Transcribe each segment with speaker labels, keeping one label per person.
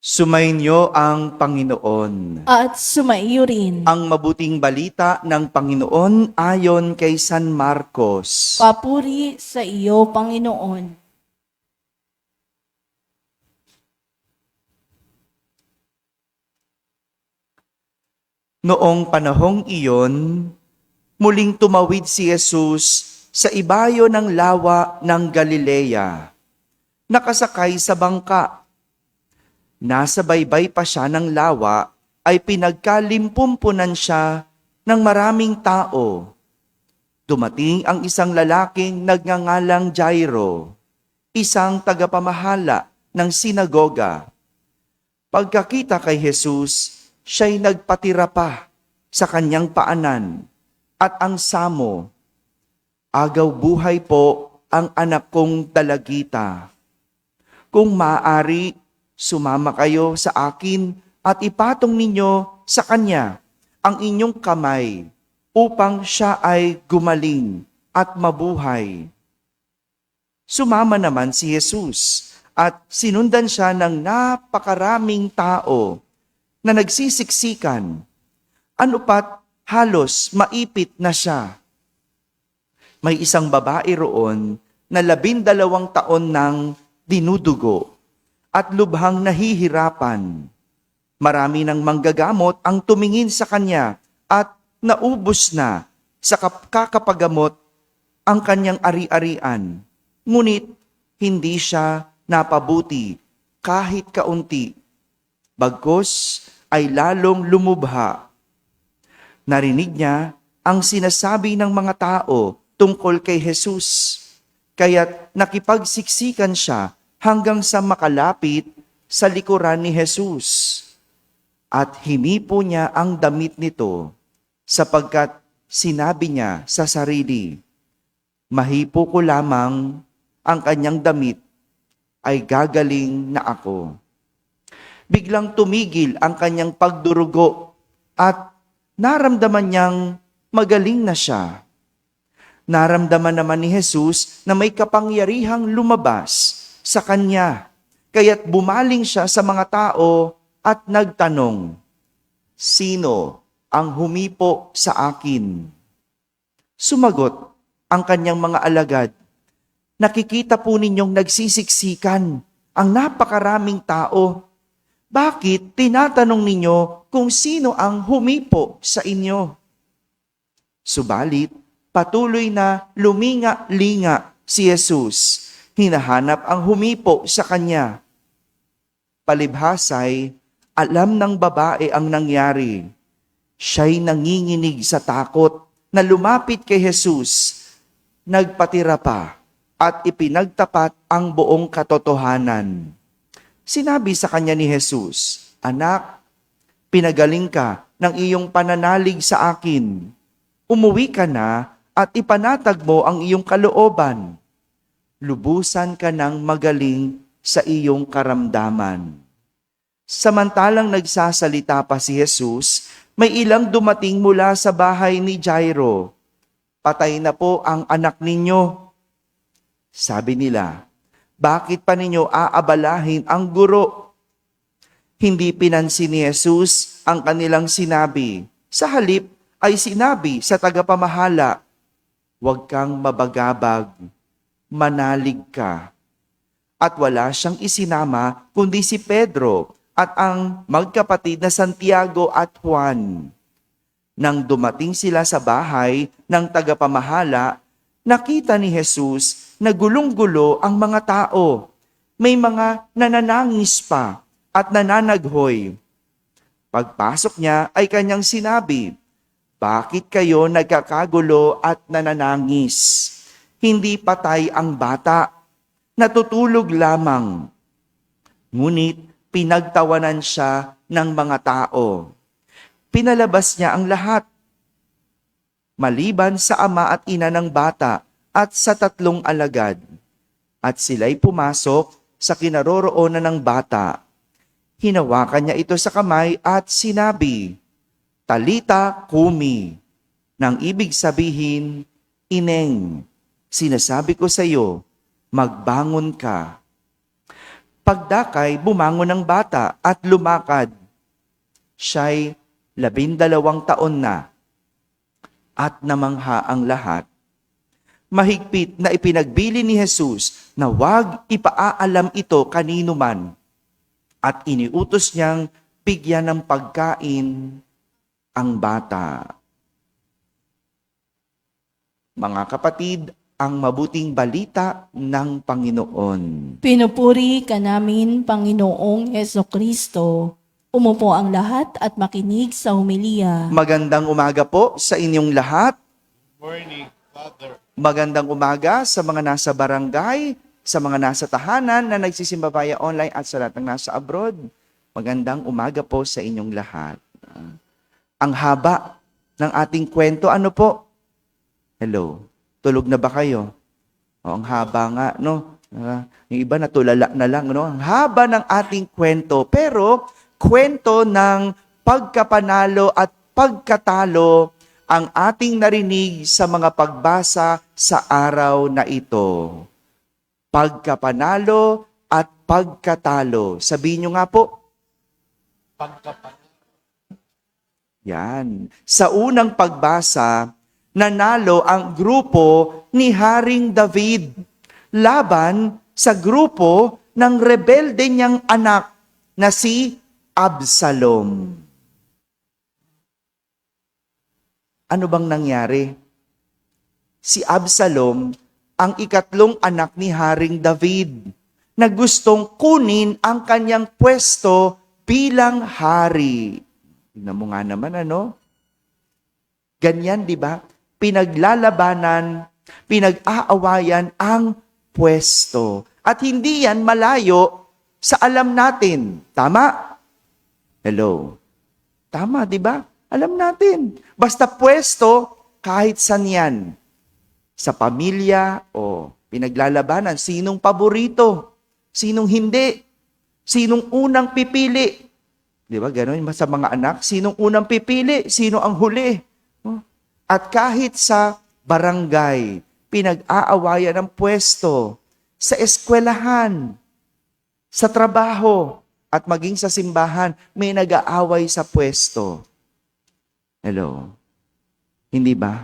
Speaker 1: Sumainyo ang Panginoon.
Speaker 2: At sumaiyo rin.
Speaker 1: Ang mabuting balita ng Panginoon ayon kay San Marcos.
Speaker 2: Papuri sa iyo, Panginoon.
Speaker 1: Noong panahong iyon, muling tumawid si Jesus sa ibayo ng lawa ng Galilea. Nakasakay sa bangka. Nasa baybay pa siya ng lawa ay pinagkalimpumpunan siya ng maraming tao. Dumating ang isang lalaking nagngangalang Jairo, isang tagapamahala ng sinagoga. Pagkakita kay Jesus, siya'y nagpatira pa sa kanyang paanan at ang samo. Agaw buhay po ang anak kong dalagita. Kung maaari, sumama kayo sa akin at ipatong ninyo sa kanya ang inyong kamay upang siya ay gumaling at mabuhay. Sumama naman si Jesus at sinundan siya ng napakaraming tao na nagsisiksikan. Ano pat halos maipit na siya. May isang babae roon na 12 taon nang dinudugo at lubhang nahihirapan. Marami ng manggagamot ang tumingin sa kanya at naubos na sa kakapagamot ang kanyang ari-arian. Ngunit hindi siya napabuti kahit kaunti. Bagkus ay lalong lumubha. Narinig niya ang sinasabi ng mga tao tungkol kay Jesus, kaya't nakipagsiksikan siya hanggang sa makalapit sa likuran ni Jesus. At hinipo niya ang damit nito sapagkat sinabi niya sa sarili, "Mahipo ko lamang ang kanyang damit ay gagaling na ako." Biglang tumigil ang kanyang pagdurugo at naramdaman niyang magaling na siya. Naramdaman naman ni Jesus na may kapangyarihang lumabas sa kanya, kaya't bumaling siya sa mga tao at nagtanong, "Sino ang humipo sa akin?" Sumagot ang kanyang mga alagad, "Nakikita po ninyong nagsisiksikan ang napakaraming tao. Bakit tinatanong ninyo kung sino ang humipo sa inyo?" Subalit, patuloy na luminga-linga si Jesus. Hinahanap ang humipo sa kanya. Palibhasay, alam ng babae ang nangyari. Siya'y nanginginig sa takot na lumapit kay Jesus. Nagpatira pa at ipinagtapat ang buong katotohanan. Sinabi sa kanya ni Jesus, "Anak, pinagaling ka ng iyong pananalig sa akin. Umuwi ka na at ipanatag mo ang iyong kalooban. Lubusan ka ng magaling sa iyong karamdaman." Samantalang nagsasalita pa si Jesus, may ilang dumating mula sa bahay ni Jairo. "Patay na po ang anak ninyo." Sabi nila, "Bakit pa ninyo aabalahin ang guro?" Hindi pinansin ni Jesus ang kanilang sinabi. Sa halip ay sinabi sa tagapamahala, "Huwag kang mabagabag, manalig ka." At wala siyang isinama kundi si Pedro at ang magkapatid na Santiago at Juan. Nang dumating sila sa bahay ng tagapamahala, nakita ni Jesus na gulong-gulo ang mga tao. May mga nananangis pa at nananaghoy. Pagpasok niya ay kanyang sinabi, "Bakit kayo nagkakagulo at nananangis? Hindi patay ang bata, natutulog lamang." Ngunit pinagtawanan siya ng mga tao. Pinalabas niya ang lahat, maliban sa ama at ina ng bata at sa 3 alagad. At sila'y pumasok sa kinaroroonan ng bata. Hinawakan niya ito sa kamay at sinabi, "Talita kumi," nang ibig sabihin, "Ineng, sinasabi ko sa iyo, magbangon ka." Pagdakay, bumangon ang bata at lumakad. Siya'y 12 taon na at namangha ang lahat. Mahigpit na ipinagbili ni Jesus na huwag ipaaalam ito kanino man at iniutos niyang bigyan ng pagkain ang bata. Mga kapatid, ang mabuting balita ng Panginoon.
Speaker 2: Pinupuri ka namin, Panginoong Hesukristo. Umupo ang lahat at makinig sa humilya.
Speaker 1: Magandang umaga po sa inyong lahat.
Speaker 3: Morning, Father.
Speaker 1: Magandang umaga sa mga nasa barangay, sa mga nasa tahanan na nagsisimba via online at sa lahat ng nasa abroad. Magandang umaga po sa inyong lahat. Ang haba ng ating kwento, ano po? Hello, tulog na ba kayo? O, ang haba nga, no? Yung iba natulala na lang, no? Ang haba ng ating kwento, pero kwento ng pagkapanalo at pagkatalo ang ating narinig sa mga pagbasa sa araw na ito. Pagkapanalo at pagkatalo. Sabihin nyo nga po. Yan. Sa unang pagbasa, nanalo ang grupo ni Haring David laban sa grupo ng rebelde niyang anak na si Absalom. Ano bang nangyari? Si Absalom ang ikatlong anak ni Haring David na gustong kunin ang kanyang pwesto bilang hari. Tingnan mo nga naman, ano? Ganyan, di ba? Pinaglalabanan, pinag-aawayan ang pwesto. At hindi yan malayo sa alam natin. Tama? Hello? Tama, di ba? Alam natin. Basta pwesto, kahit saan yan. Sa pamilya, o pinaglalabanan. Sinong paborito? Sinong hindi? Sinong unang pipili? Di ba? Ganon sa mga anak. Sinong unang pipili? Sino ang huli? At kahit sa barangay, pinag-aawayan ng pwesto. Sa eskwelahan, sa trabaho, at maging sa simbahan, may nag-aaway sa pwesto. Hello? Hindi ba?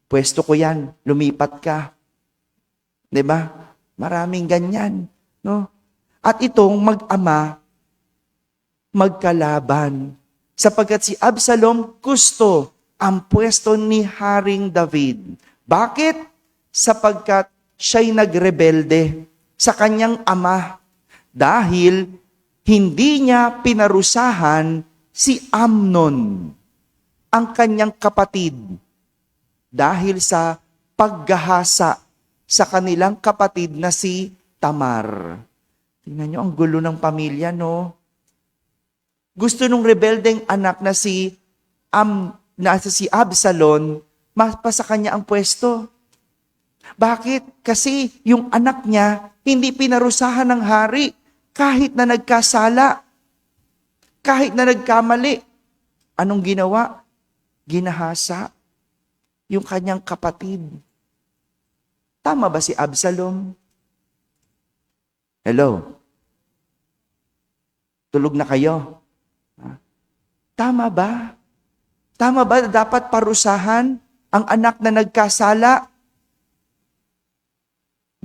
Speaker 1: Pwesto ko yan, lumipat ka. Di ba? Maraming ganyan. No? At itong mag-ama, magkalaban. Sapagkat si Absalom gusto ang pwesto ni Haring David. Bakit? Sapagkat siya'y nagrebelde sa kanyang ama dahil hindi niya pinarusahan si Amnon, ang kanyang kapatid, dahil sa paggahasa sa kanilang kapatid na si Tamar. Tingnan niyo, ang gulo ng pamilya, no? Gusto nung rebeldeng anak na si Absalom, mapasa kanya ang pwesto. Bakit? Kasi yung anak niya, hindi pinarusahan ng hari kahit na nagkasala, kahit na nagkamali. Anong ginawa? Ginahasa yung kanyang kapatid. Tama ba si Absalom? Hello? Tulog na kayo? Tama ba? Tama ba dapat parusahan ang anak na nagkasala?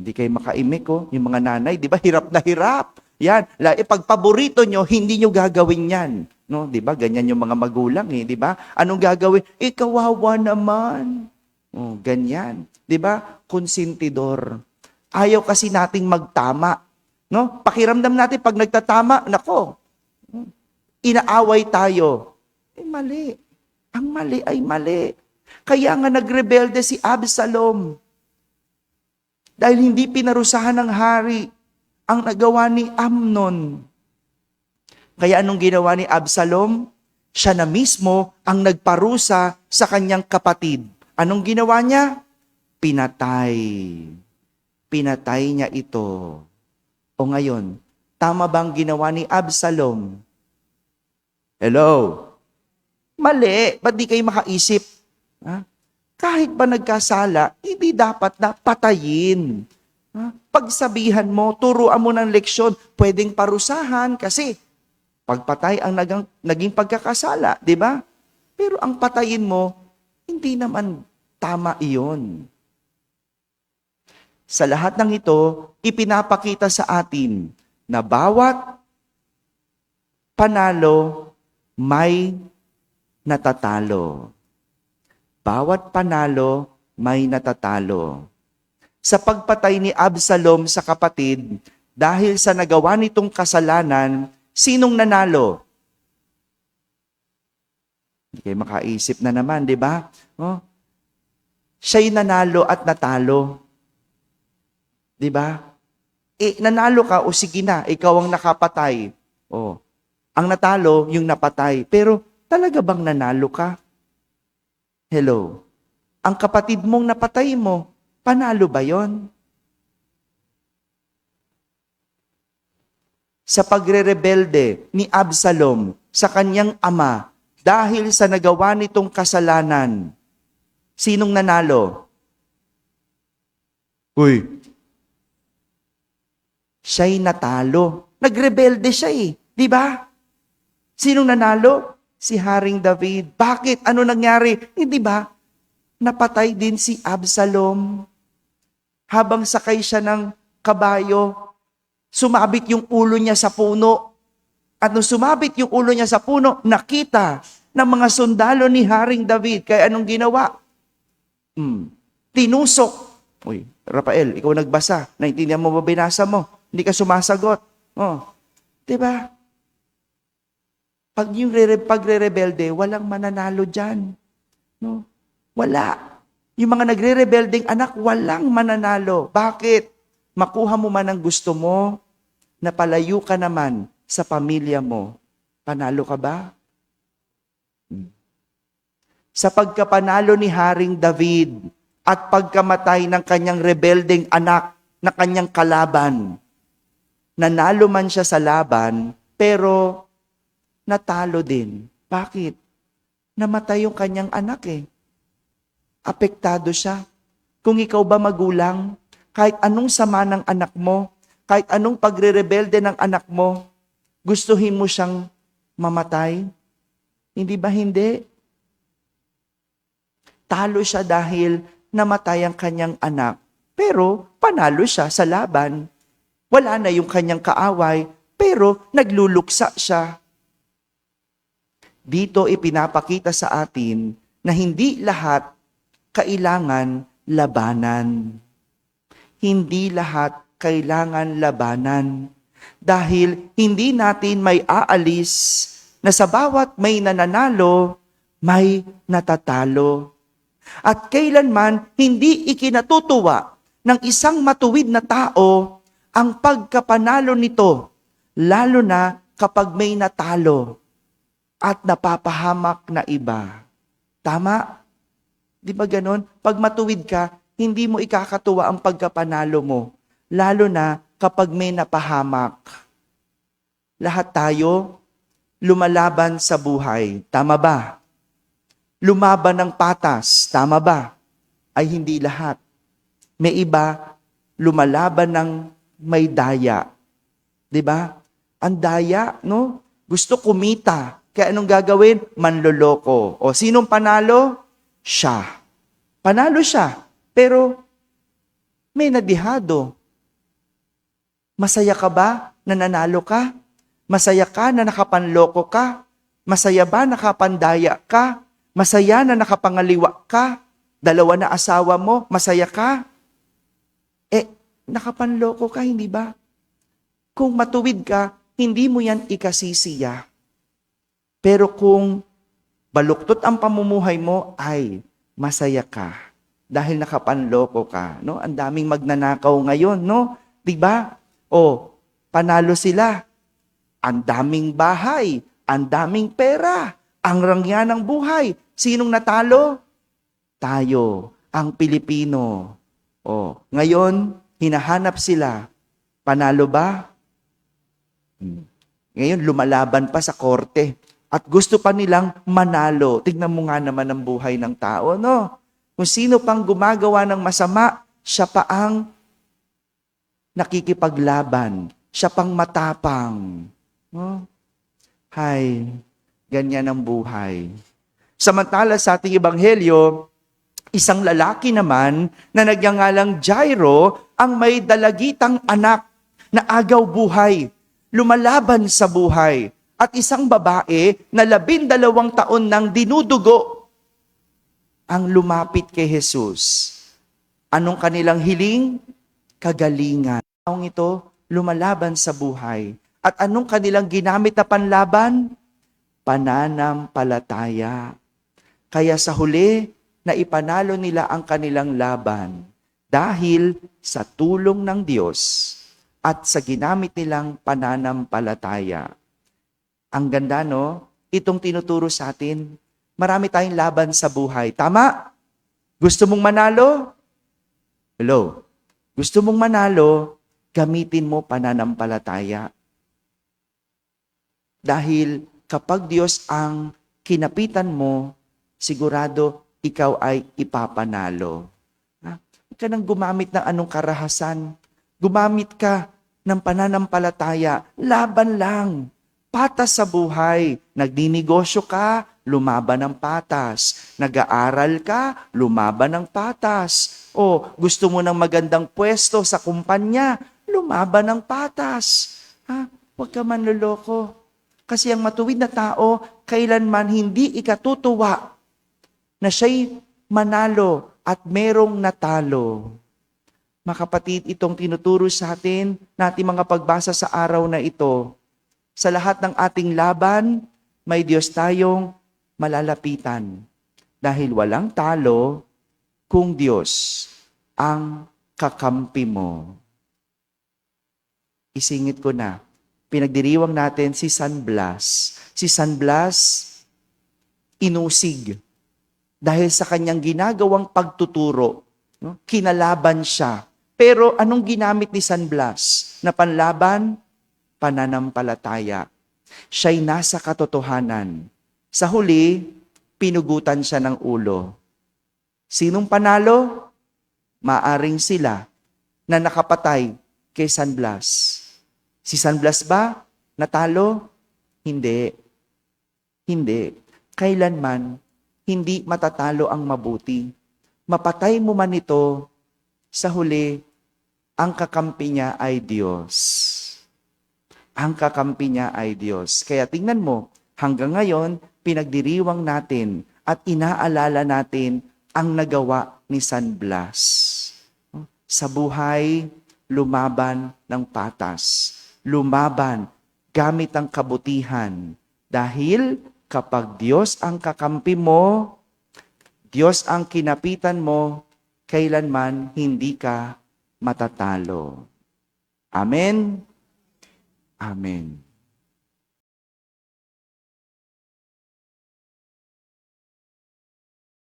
Speaker 1: Hindi kayo makaimik, oh. Yung mga nanay, di ba, hirap na hirap. Yan. Pag paborito nyo, hindi nyo gagawin yan. No, di ba? Ganyan yung mga magulang, eh, di ba? Anong gagawin? Kawawa naman. Oh, ganyan. Di ba? Konsentidor. Ayaw kasi nating magtama. No? Pakiramdam natin pag nagtatama, nako, inaaway tayo. Mali. Ang mali ay mali. Kaya nga nagrebelde si Absalom. Dahil hindi pinarusahan ng hari ang nagawa ni Amnon. Kaya anong ginawa ni Absalom? Siya na mismo ang nagparusa sa kanyang kapatid. Anong ginawa niya? Pinatay. Pinatay niya ito. O ngayon, tama bang ginawa ni Absalom? Hello? Mali. Ba't di kayo makaisip? Ha? Kahit ba nagkasala, hindi dapat na patayin. Pagsabihan mo, turuan mo ng leksyon, pwedeng parusahan kasi pagpatay ang naging pagkakasala, di ba? Pero ang patayin mo, hindi naman tama iyon. Sa lahat ng ito, ipinapakita sa atin na bawat panalo may natatalo. Bawat panalo may natatalo. Sa pagpatay ni Absalom sa kapatid, dahil sa nagawa nitong kasalanan, sinong nanalo? Hindi kayo makaisip na naman, di ba? Siya'y nanalo at natalo. Di ba? Nanalo ka, o sige na, ikaw ang nakapatay. Ang natalo, yung napatay. Pero talaga bang nanalo ka? Hello? Ang kapatid mong napatay mo, panalo ba yon? Sa pagre-rebelde ni Absalom sa kanyang ama dahil sa nagawa nitong kasalanan, sinong nanalo? Siya'y natalo. Nagrebelde siya di ba? Sinong nanalo? Si Haring David. Bakit? Ano nangyari? Di ba? Napatay din si Absalom. Habang sakay siya ng kabayo, sumabit yung ulo niya sa puno. At nung sumabit yung ulo niya sa puno, nakita ng mga sundalo ni Haring David. Kaya anong ginawa? Tinusok. Rafael, ikaw nagbasa. Naintindihan mo ba binasa mo? Hindi ka sumasagot. Diba? Pag yung pagre-rebelde, walang mananalo dyan. No? Wala. Yung mga nagre-rebelding anak, walang mananalo. Bakit? Makuha mo man ang gusto mo, napalayo ka naman sa pamilya mo. Panalo ka ba? Sa pagkapanalo ni Haring David at pagkamatay ng kanyang rebelding anak na kanyang kalaban, nanalo man siya sa laban, pero natalo din. Bakit? Namatay yung kanyang anak Apektado siya. Kung ikaw ba magulang, kahit anong sama ng anak mo, kahit anong pagre-rebelde ng anak mo, gustuhin mo siyang mamatay? Hindi ba hindi? Talo siya dahil namatay ang kanyang anak, pero panalo siya sa laban. Wala na yung kanyang kaaway, pero nagluluksa siya. Dito ipinapakita sa atin na hindi lahat kailangan labanan. Hindi lahat kailangan labanan. Dahil hindi natin may aalis na sa bawat may nananalo, may natatalo. At kailanman hindi ikinatutuwa ng isang matuwid na tao ang pagkapanalo nito, lalo na kapag may natalo at napapahamak na iba. Tama? Di ba ganon? Pag matuwid ka, hindi mo ikakatuwa ang pagkapanalo mo, lalo na kapag may napahamak. Lahat tayo lumalaban sa buhay. Tama ba? Lumaban ng patas. Tama ba? Ay hindi lahat. May iba, lumalaban ng may daya. 'Di ba? Ang daya, no? Gusto kumita. Kaya anong gagawin? Manloloko. O sinong panalo? Siya. Panalo siya. Pero may nadihado. Masaya ka ba na nanalo ka? Masaya ka na nakapanloko ka? Masaya ba nakapandaya ka? Masaya na nakapangaliwa ka? 2 na asawa mo, masaya ka? Nakapanloko ka, hindi ba? Kung matuwid ka, hindi mo yan ikasisiya. Pero kung baluktot ang pamumuhay mo, ay masaya ka. Dahil nakapanloko ka. No? Ang daming magnanakaw ngayon, no? Diba? Panalo sila. Ang daming bahay, ang daming pera, ang rangya ng buhay. Sinong natalo? Tayo, ang Pilipino. Ngayon, hinahanap sila. Panalo ba? Ngayon, lumalaban pa sa korte. At gusto pa nilang manalo. Tignan mo nga naman ang buhay ng tao, no? Kung sino pang gumagawa ng masama, siya pa ang nakikipaglaban, siya pang matapang. No? Hay, ganyan ang buhay. Samantala sa ating ebanghelyo, isang lalaki naman na nagngangalang Jairo ang may dalagitang anak na agaw buhay, lumalaban sa buhay. At isang babae na 12 taon nang dinudugo ang lumapit kay Jesus. Anong kanilang hiling? Kagalingan. Taong ito, lumalaban sa buhay. At anong kanilang ginamit na panlaban? Pananampalataya. Kaya sa huli, na ipanalo nila ang kanilang laban dahil sa tulong ng Diyos at sa ginamit nilang pananampalataya. Ang ganda, no? Itong tinuturo sa atin. Marami tayong laban sa buhay. Tama? Gusto mong manalo? Hello? Gusto mong manalo, gamitin mo pananampalataya. Dahil kapag Diyos ang kinapitan mo, sigurado ikaw ay ipapanalo. Huwag ka nang gumamit ng anong karahasan. Gumamit ka ng pananampalataya. Laban lang. Patas sa buhay. Nagninegosyo ka, lumaban ng patas. Nag-aaral ka, lumaban ng patas. O gusto mo ng magandang pwesto sa kumpanya, lumaban ng patas. Huwag ka manloloko. Kasi ang matuwid na tao, kailanman hindi ikatutuwa na siya'y manalo at merong natalo. Mga kapatid, itong tinuturo sa atin na ating mga pagbasa sa araw na ito. Sa lahat ng ating laban, may Diyos tayong malalapitan. Dahil walang talo kung Diyos ang kakampi mo. Isingit ko na. Pinagdiriwang natin si San Blas. Si San Blas, inusig. Dahil sa kanyang ginagawang pagtuturo, no? Kinalaban siya. Pero anong ginamit ni San Blas na panlaban? Pananampalataya. Siya'y nasa katotohanan. Sa huli, pinugutan siya ng ulo. Sinong panalo? Maaring sila na nakapatay kay San Blas. Si San Blas ba natalo? Hindi. Hindi. Kailanman, hindi matatalo ang mabuti. Mapatay mo man ito, sa huli, ang kakampi niya ay Diyos. Ang kakampi niya ay Diyos. Kaya tingnan mo, hanggang ngayon, pinagdiriwang natin at inaalala natin ang nagawa ni San Blas. Sa buhay, lumaban ng patas. Lumaban gamit ang kabutihan. Dahil kapag Diyos ang kakampi mo, Diyos ang kinapitan mo, kailanman hindi ka matatalo. Amen? Amen.